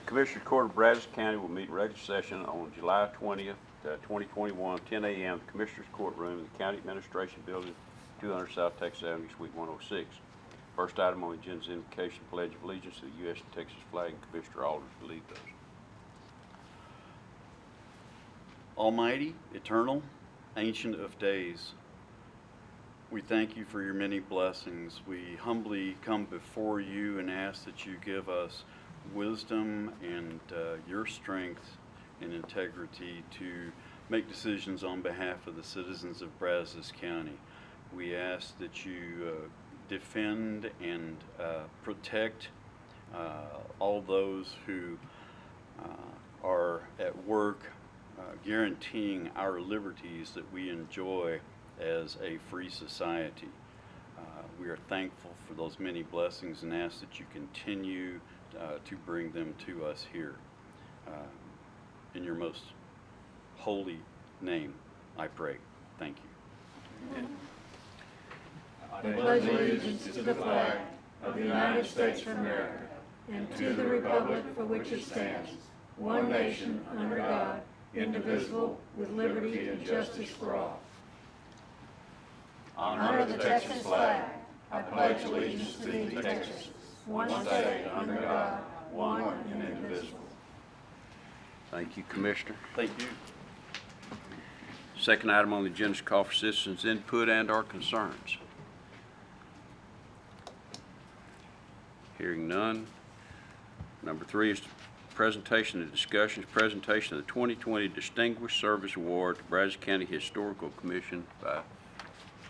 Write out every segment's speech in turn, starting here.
Commissioners Court of Brazos County will meet in regular session on July 20th, 2021, 10 a.m. Commissioners Courtroom in the County Administration Building, 200 South Texas Avenue, Suite 106. First item on the agenda is invocation pledge of allegiance to the U.S. and Texas flag, and Commissioner Alders will lead those. Almighty, eternal, ancient of days, we thank you for your many blessings. We humbly come before you and ask that you give us wisdom and your strength and integrity to make decisions on behalf of the citizens of Brazos County. We ask that you defend and protect all those who are at work guaranteeing our liberties that we enjoy as a free society. We are thankful for those many blessings and ask that you continue to bring them to us here. In your most holy name, I pray. Thank you. I pledge allegiance to the flag of the United States of America and to the republic for which it stands, one nation under God, indivisible, with liberty and justice for all. Honor the Texas flag. I pledge allegiance to thee, Texas, one state under God, one and indivisible. Thank you, Commissioner. Thank you. Second item on the agenda is call for citizens' input and/or concerns. Hearing none. Number 3 is presentation and discussions. Presentation of the 2020 Distinguished Service Award to Brazos County Historical Commission by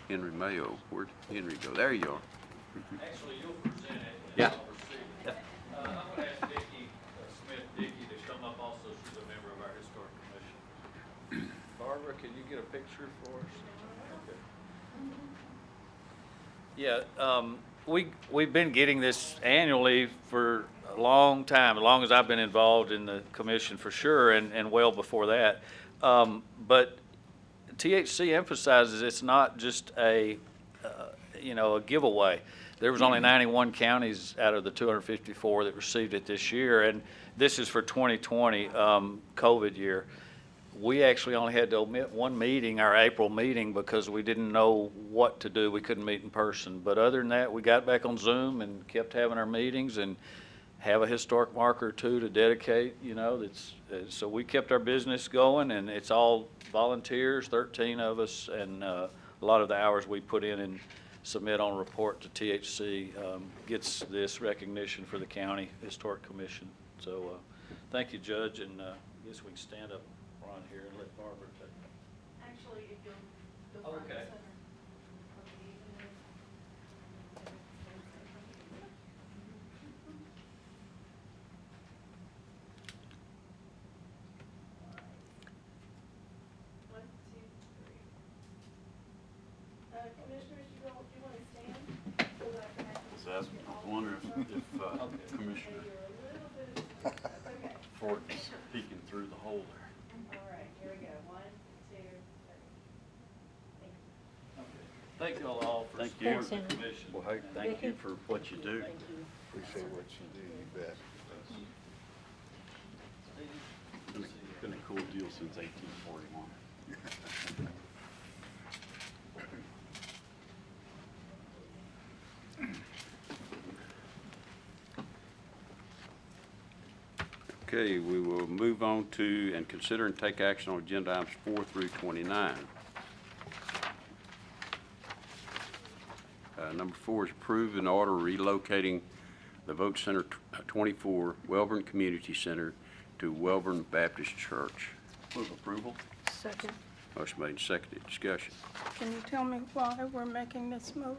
Henry Mayo. Where'd Henry go? There you are. Actually, you'll present it. Yeah. I'm going to ask Vicki Smith-Dickey to come up also. She's a member of our Historic Commission. Barbara, can you get a picture for us? Okay. Yeah, we've been getting this annually for a long time, as long as I've been involved in the commission for sure, and well before that. But THC emphasizes it's not just a giveaway. There was only 91 counties out of the 254 that received it this year, and this is for 2020 COVID year. We actually only had to omit one meeting, our April meeting, because we didn't know what to do. We couldn't meet in person. But other than that, we got back on Zoom and kept having our meetings and have a historic marker or two to dedicate, so we kept our business going, and it's all volunteers, 13 of us, and a lot of the hours we put in and submit on a report to THC gets this recognition for the County Historic Commission. So thank you, Judge, and I guess we can stand up around here and let Barbara take it. Actually, if you'll go front and Okay. center. One, two, three. Commissioners, you want to stand? So that I can actually So I was wondering if Commissioner That's okay. Ford is peeking through the hole there. All right, here we go. One, two, three. Thank you. Thank you all for Thank supporting you. the Thanks, commission. Well, hey, thank you for what you do. Appreciate what you do, you bet. It's been a cool deal since 1841. Okay, we will move on to and consider and take action on agenda items 4 through 29. Number 4 is approve an order relocating the Vote Center 24 Welborn Community Center to Welborn Baptist Church. Move approval. Second. Motion made and seconded. Discussion. Can you tell me why we're making this move?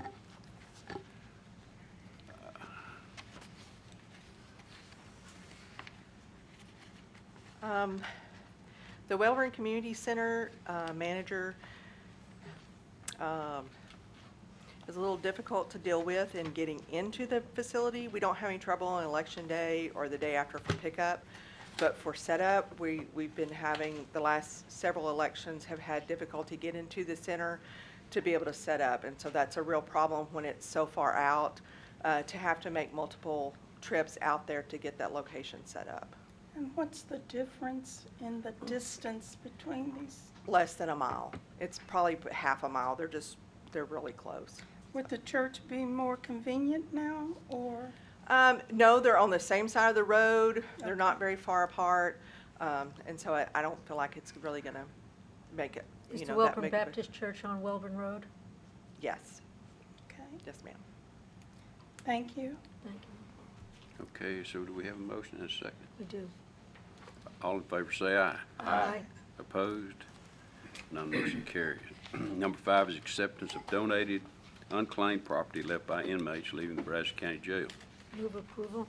The Welborn Community Center manager is a little difficult to deal with in getting into the facility. We don't have any trouble on election day or the day after for pickup, but for setup, we've been having, the last several elections have had difficulty getting into the center to be able to set up. And so that's a real problem when it's so far out, to have to make multiple trips out there to get that location set up. And what's the difference in the distance between these? Less than a mile. It's probably half a mile. They're really close. Would the church be more convenient now, or? No, they're on the same side of the road. They're not very far apart. And so I don't feel like it's really gonna make it, Is you the know, that Welcome big of a- Baptist Church on Welborn Road? Yes, Okay, yes, ma'am. thank you. Thank you. Okay, so do we have a motion and a second? We do. All in favor say aye. Aye. Opposed? None motion carries. Number 5 is acceptance of donated unclaimed property left by inmates leaving the Brazos County Jail. Move approval.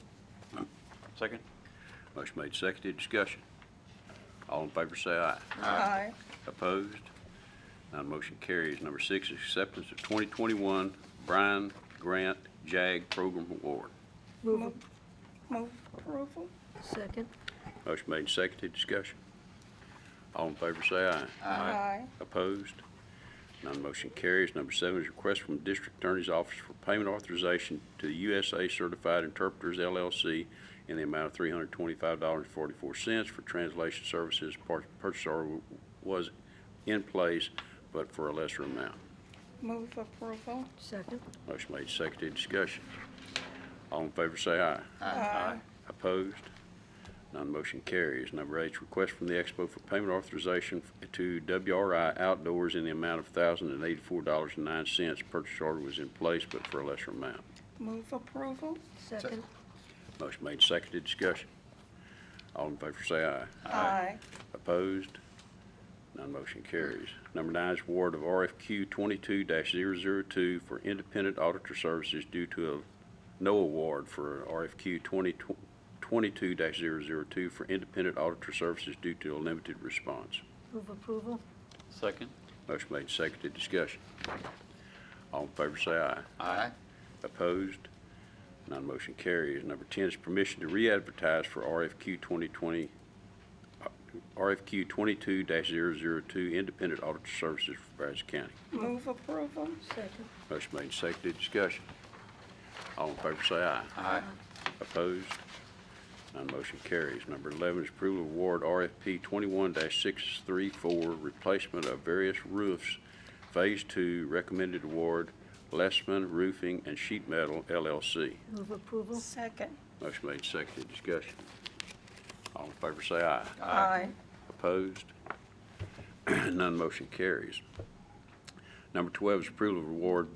Second? Motion made, seconded, discussion. All in favor say aye. Aye. Opposed? None motion carries. Number 6 is acceptance of 2021 Brian Grant JAG Program Award. Move. Move approval. Second. Motion made, seconded, discussion. All in favor say aye. Aye. Opposed? None motion carries. Number 7 is request from the District Attorney's Office for payment authorization to the USA Certified Interpreters LLC in the amount of $325.44 for translation services. Purchase order was in place, but for a lesser amount. Move approval. Second. Motion made, seconded, discussion. All in favor say aye. Aye. Opposed? None motion carries. Number 8 is request from the Expo for payment authorization to WRI Outdoors in the amount of $1,084.09. Purchase order was in place, but for a lesser amount. Move approval. Second. Motion made, seconded, discussion. All in favor say aye. Aye. Opposed? None motion carries. Number 9 is award of RFQ 22-002 for independent auditor services due to a no award for RFQ 22-002 for independent auditor services due to a limited response. Move approval. Second? Motion made, seconded, discussion. All in favor say aye. Aye. Opposed? None motion carries. Number 10 is permission to re-advertise for RFQ 22-002 independent auditor services for Brazos County. Move approval. Second. Motion made, seconded, discussion. All in favor say aye. Aye. Opposed? None motion carries. Number 11 is approval of award RFP 21-634, replacement of various roofs, Phase 2, recommended award, Lessman Roofing and Sheet Metal, LLC. Move approval. Second. Motion made, seconded, discussion. All in favor say aye. Aye. Opposed? None motion carries. Number 12 is approval of award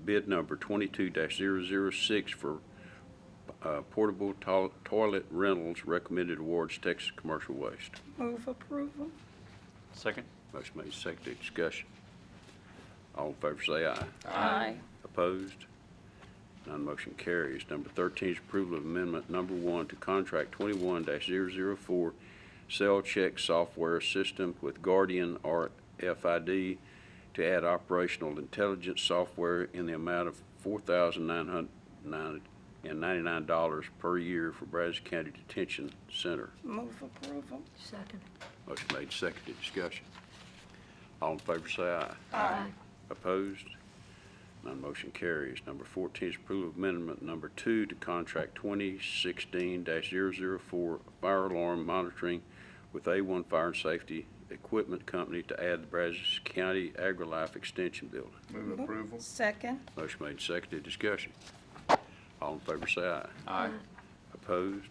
bid number 22-006 for portable toilet rentals, recommended awards, Texas Commercial Waste. Move approval. Second? Motion made, seconded, discussion. All in favor say aye. Aye. Opposed? None motion carries. Number 13 is approval of amendment number 1 to contract 21-004 cell check software system with Guardian RFID to add operational intelligence software in the amount of $4,999 per year for Brazos County Detention Center. Move approval. Second. Motion made, seconded, discussion. All in favor say aye. Aye. Opposed? None motion carries. Number 14 is approval of amendment number 2 to contract 2016-004 fire alarm monitoring with A1 Fire and Safety Equipment Company to add the Brazos County AgriLife Extension Building. Move approval. Second. Motion made, seconded, discussion. All in favor say aye. Aye. Opposed?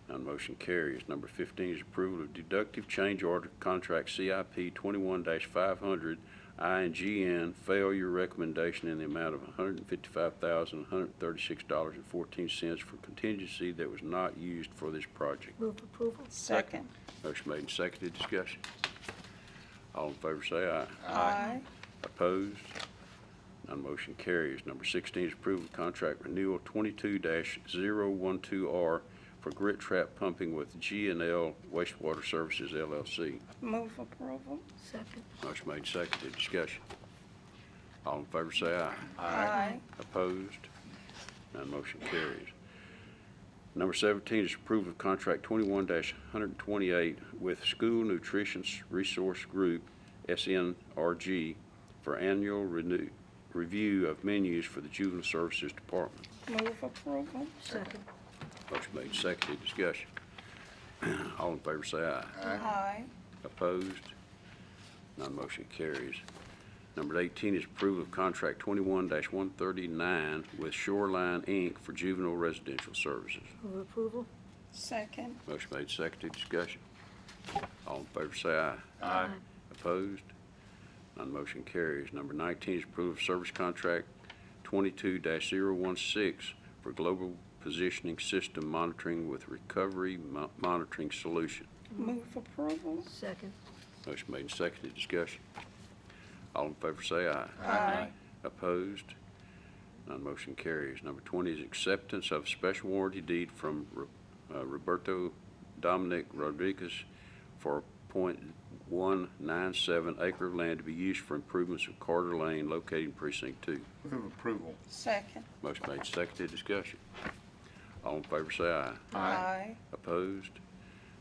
None motion carries. Number 15 is approval of deductive change order contract CIP 21-500 INGN failure recommendation in the amount of $155,136.14 for contingency that was not used for this project. Move approval. Second. Motion made and seconded, discussion. All in favor say aye. Aye. Opposed? None motion carries. Number 16 is approval of contract renewal 22-012R for grit trap pumping with G&L Wastewater Services, LLC. Move approval. Second. Motion made, seconded, discussion. All in favor say aye. Aye. Opposed? None motion carries. Number 17 is approval of contract 21-128 with School Nutrition Resource Group, SNRG, for annual review of menus for the Juvenile Services Department. Move approval. Second. Motion made, seconded, discussion. All in favor say aye. Aye. Opposed? None motion carries. Number 18 is approval of contract 21-139 with Shoreline, Inc. for juvenile residential services. Move approval. Second. Motion made, seconded, discussion. All in favor say aye. Aye. Opposed? None motion carries. Number 19 is approval of service contract 22-016 for global positioning system monitoring with recovery monitoring solution. Move approval. Second. Motion made and seconded, discussion. All in favor say aye. Aye. Opposed? None motion carries. Number 20 is acceptance of special warranty deed from Roberto Dominic Rodriguez for .197 acre of land to be used for improvements of Carter Lane located in Precinct 2. Move approval. Second. Motion made, seconded, discussion. All in favor say aye. Aye. Opposed?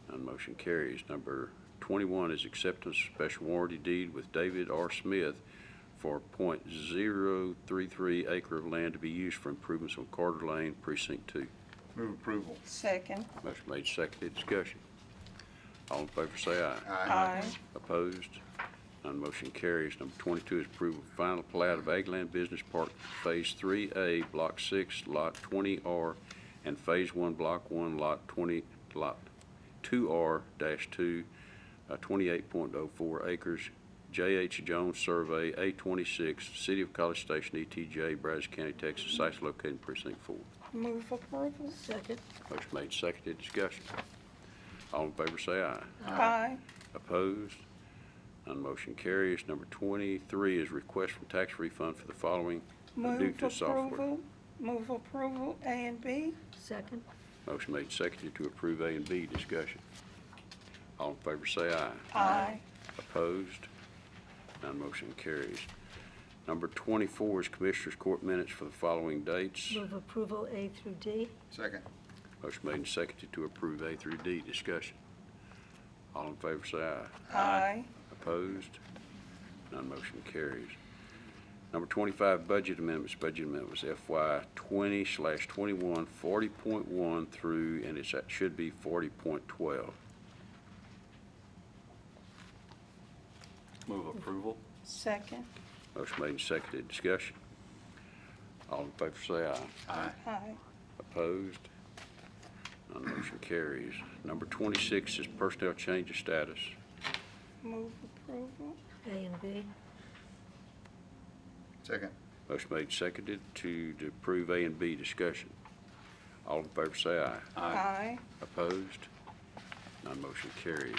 None motion carries. Number 21 is acceptance of special warranty deed with David R. Smith for .033 acre of land to be used for improvements on Carter Lane, Precinct 2. Move approval. Second. Motion made, seconded, discussion. All in favor say aye. Aye. Opposed? None motion carries. Number 22 is approval of final plat of Eggland Business Park Phase 3A, Block 6, Lot 20R, and Phase 1, Block 1, Lot 2R-2, 28.04 acres, J.H. Jones Survey, A26, City of College Station, ETJ, Brazos County, Texas, sites located in Precinct 4. Move approval. Second. Motion made, seconded, discussion. All in favor say aye. Aye. Opposed? None motion carries. Number 23 is request from tax refund for the following due Move to software. approval. Move approval A and B. Second. Motion made, seconded to approve A and B, discussion. All in favor say aye. Aye. Opposed? None motion carries. Number 24 is Commissioners Court minutes for the following dates. Move approval A through D. Second. Motion made and seconded to approve A through D, discussion. All in favor say aye. Aye. Opposed? None motion carries. Number 25, budget amendments. Budget amendment was FY 20/21, 40.1 through, and it should be 40.12. Move approval. Second. Motion made and seconded, discussion. All in favor say aye. Aye. Aye. Opposed? None motion carries. Number 26 is personnel change of status. Move approval. A and B. Second. Motion made and seconded to approve A and B, discussion. All in favor say aye. Aye. Opposed? None motion carries.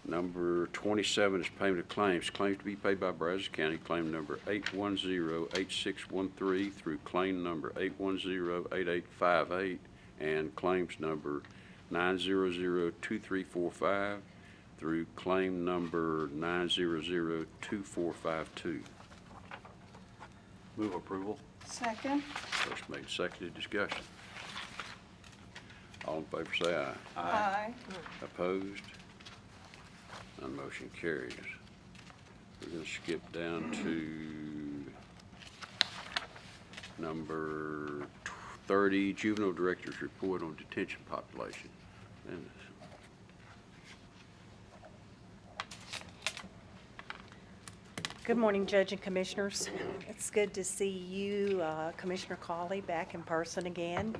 Number 27 is payment of claims. Claims to be paid by Brazos County, claim number 810-8613 through claim number 810-8858, and claims number 900-2345 through claim number 900-2452. Move approval. Second. Motion made, seconded, discussion. All in favor say aye. Aye. Opposed? None motion carries. We're going to skip down to number 30, Juvenile Director's Report on Detention Population. And Good morning, Judge and Commissioners. It's good to see you, Commissioner Cawley, back in person again.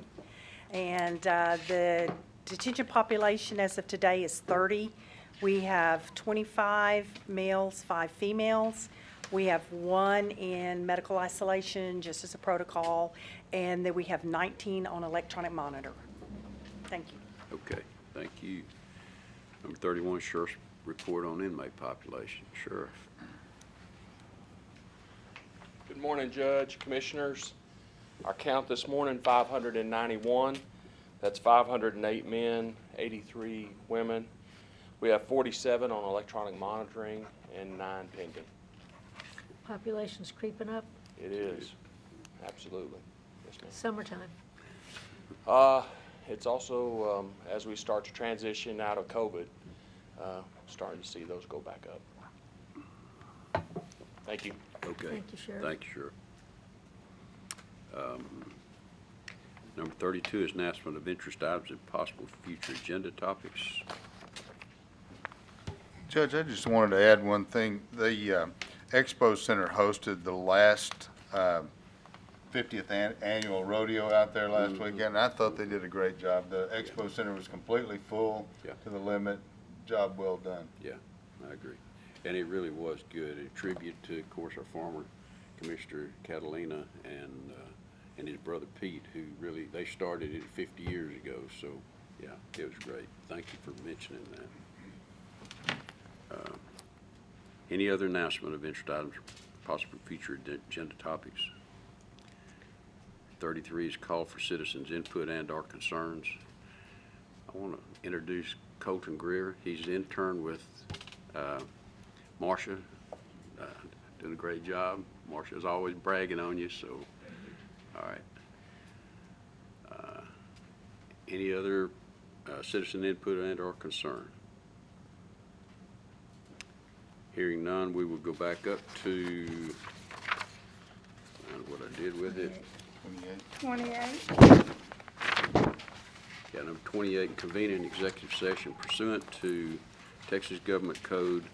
And the detention population as of today is 30. We have 25 males, 5 females. We have 1 in medical isolation, just as a protocol, and then we have 19 on electronic monitor. Thank you. okay, thank you. Number 31, Sheriff's Report on Inmate Population. Sheriff. Good morning, Judge, Commissioners. Our count this morning, 591. That's 508 men, 83 women. We have 47 on electronic monitoring and 9 pending. Population's creeping up. It is, absolutely. Yes, ma'am. Summertime. It's also, as we start to transition out of COVID, starting to see those go back up. Thank you. Okay. Thank you, Sheriff. Thank you, Sheriff. Number 32 is announcement of interest items and possible future agenda topics. Judge, I just wanted to add one thing. The Expo Center hosted the last 50th annual rodeo out there last weekend, and I thought they did a great job. The Expo Center was completely full Yeah. to the limit. Job well done. Yeah, I agree. And it really was good. A tribute to, of course, our former Commissioner Catalina and his brother Pete, who really, they started it 50 years ago. So, yeah, it was great. Thank you for mentioning that. Any other announcement of interest items or possible future agenda topics? 33 is call for citizens' input and/or concerns. I want to introduce Colton Greer. He's an intern with Marcia, doing a great job. Marcia's always bragging on you, so, all right. Any other citizen input and/or concern? Hearing none, we will go back up to, what I did with it. 28. 28. Yeah, number 28, convene an executive session pursuant to Texas Government Code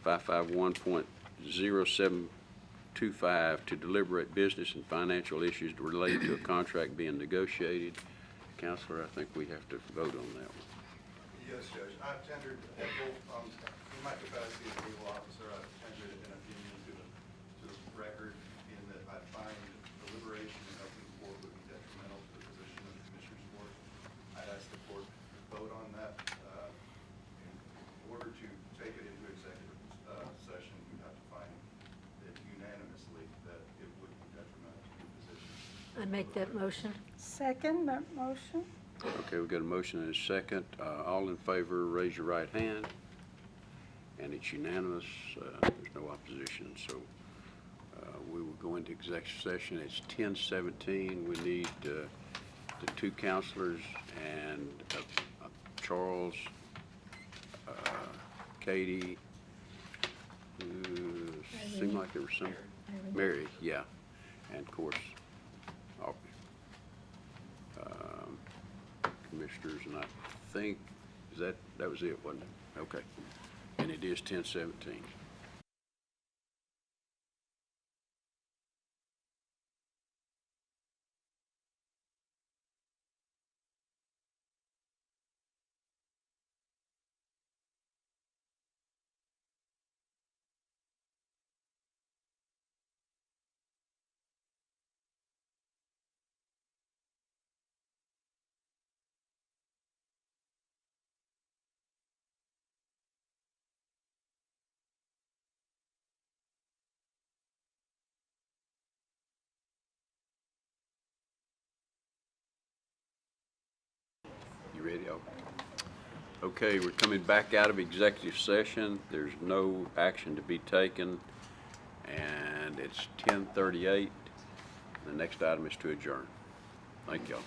551.0725 to deliberate business and financial issues related to a contract being negotiated. Counselor, I think we have to vote on that one. Yes, Judge. I've tendered, in my capacity as legal officer, I've tendered an opinion to the record in that I find deliberation and open court would be detrimental to the position of the Commissioner's Court. I'd ask the court to vote on that. In order to take it into executive session, you have to find it unanimously that it would be detrimental to the position. I make that motion. Second that motion. Okay, we've got a motion and a second. All in favor, raise your right hand. And it's unanimous. There's no opposition. So we will go into executive session. It's 10:17. We need the two counselors and Charles, Katie, seemed like there was some, Mary, yeah, and of course, Aubrey. Commissioners, and I think, that was it, wasn't it? Okay. And it is 10:17. You ready? Okay, we're coming back out of executive session. There's no action to be taken, and it's 10:38. The next item is to adjourn. Thank y'all.